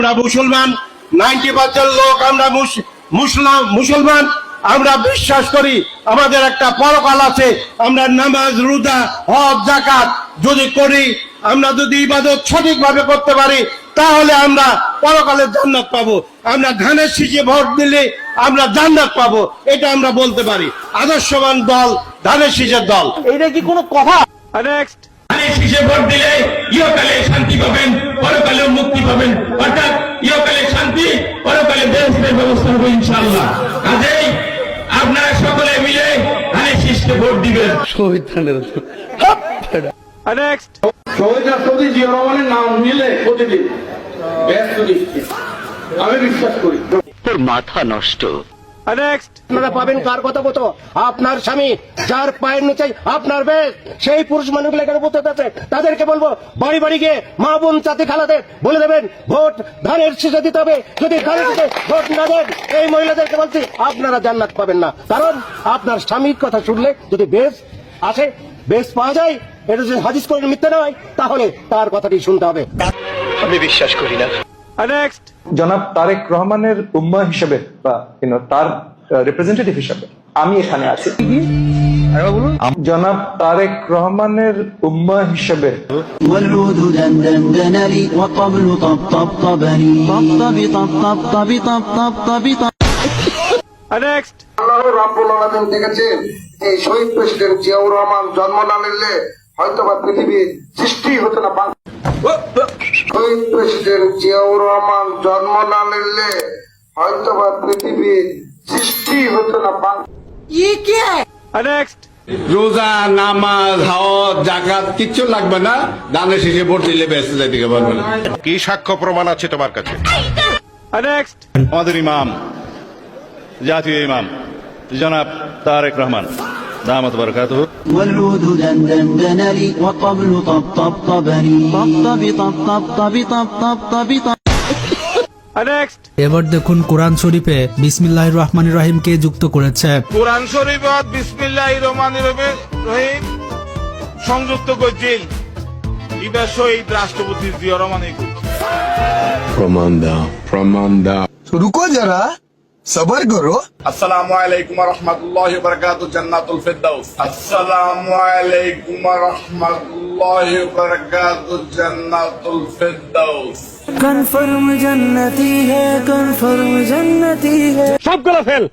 আমরা মুসলমান, 90% লোক আমরা মুসলমান। আমরা বিশ্বাস করি আমাদের একটা পরকাল আছে। আমরা নামাজ, রোজা, হজ, যাকাত যদি করি, আমরা যদি ইবাদত সঠিকভাবে করতে পারি, তাহলে আমরা পরকালে জান্নাত পাবো। আমরা ধানের শীষে ভোট দিলে আমরা জান্নাত পাবো, এটা আমরা বলতে পারি। আদর্শবান দল ধানের শীষের দল। এইটা কি কোনো কথা? নেক্সট, ধানের শীষে ভোট দিলে ইহকালে শান্তি পাবেন, পরকালে মুক্তি পাবেন। অর্থাৎ ইহকালে শান্তি, পরকালে বেহেশতের ব্যবস্থা হবে ইনশাআল্লাহ। কাজেই আপনারা সকলে মিলে ধানের শীষকে ভোট দিবেন। নেক্সট, শহীদ রাষ্ট্রপতি জিয়া রহমানের নাম নিলে প্রতিদিন ব্যস্ত দৃষ্টি, আমি বিশ্বাস করি। তোর মাথা নষ্ট। নেক্সট, আপনারা পাবেন কার কথা মতো? আপনার স্বামী, যার পায়ের নিচে আপনার বেশ, সেই পুরুষ মানুষগুলো এখানে উপস্থিত আছে। তাদেরকে বলবো, বাড়ি বাড়ি গিয়ে মা বোন চাচি খালাদের বলে দেবেন ভোট ধানের শীষে দিতে হবে। যদি ধানের শীষে ভোট না দেন, এই মহিলাদেরকে বলছি আপনারা জান্নাত পাবেন না। কারণ আপনার স্বামীর কথা শুনলে যদি বেশ আসে, বেশ পাওয়া যায়, এটা যদি হাদিস করে মিথ্যা নয়, তাহলে তার কথাটি শুনতে হবে। আমি বিশ্বাস করি না। নেক্সট, জনাব তারেক রহমানের উম্মাহ হিসেবে বা তার রিপ্রেজেন্টেটিভ হিসেবে আমি এখানে আছি। জনাব তারেক রহমানের উম্মাহ হিসেবে والعود دندن لي والطبل طبطبني طبطب طب. নেক্সট, আল্লাহ রাব্বুল আলামিন দেখেছেন এই শহীদ প্রেসিডেন্ট জিয়াউর রহমান জন্ম না নিলে হয়তোবা পৃথিবীর সৃষ্টি হতো না। শহীদ প্রেসিডেন্ট জিয়াউর রহমান জন্ম না নিলে হয়তোবা পৃথিবীর সৃষ্টি হতো না। নেক্সট, রোজা, নামাজ, হজ, যাকাত কিচ্ছু লাগবে না, ধানের শীষে ভোট দিলে বেঁচে যাইতে পারবে না। কি সাক্ষ্য প্রমাণ আছে তোমার কাছে? নেক্সট, আমাদের ইমাম, জাতীয় ইমাম জনাব তারেক রহমান দামাত বারাকাতুহু। والعود دندن لي والطبل طبطبني طب. নেক্সট, এবার দেখুন কোরআন শরীফে বিসমিল্লাহির রহমানির রহিম কে যুক্ত করেছে। কোরআন শরীফত বিসমিল্লাহির রহমানির রহিম সংযুক্ত করছেন ইবা শহীদ রাষ্ট্রপতি জিয়া রহমানের। প্রমাণ দাও। रुको जरा, सबर करो। আসসালামু আলাইকুম ওয়া রাহমাতুল্লাহি ওয়া বারাকাতুহু, জান্নাতুল ফিরদাউস। আসসালামু আলাইকুম ওয়া রাহমাতুল্লাহি ওয়া বারাকাতুহু, জান্নাতুল ফিরদাউস। कन्फर्म जन्नती है, कन्फर्म जन्नती है। সবগুলো ফেল।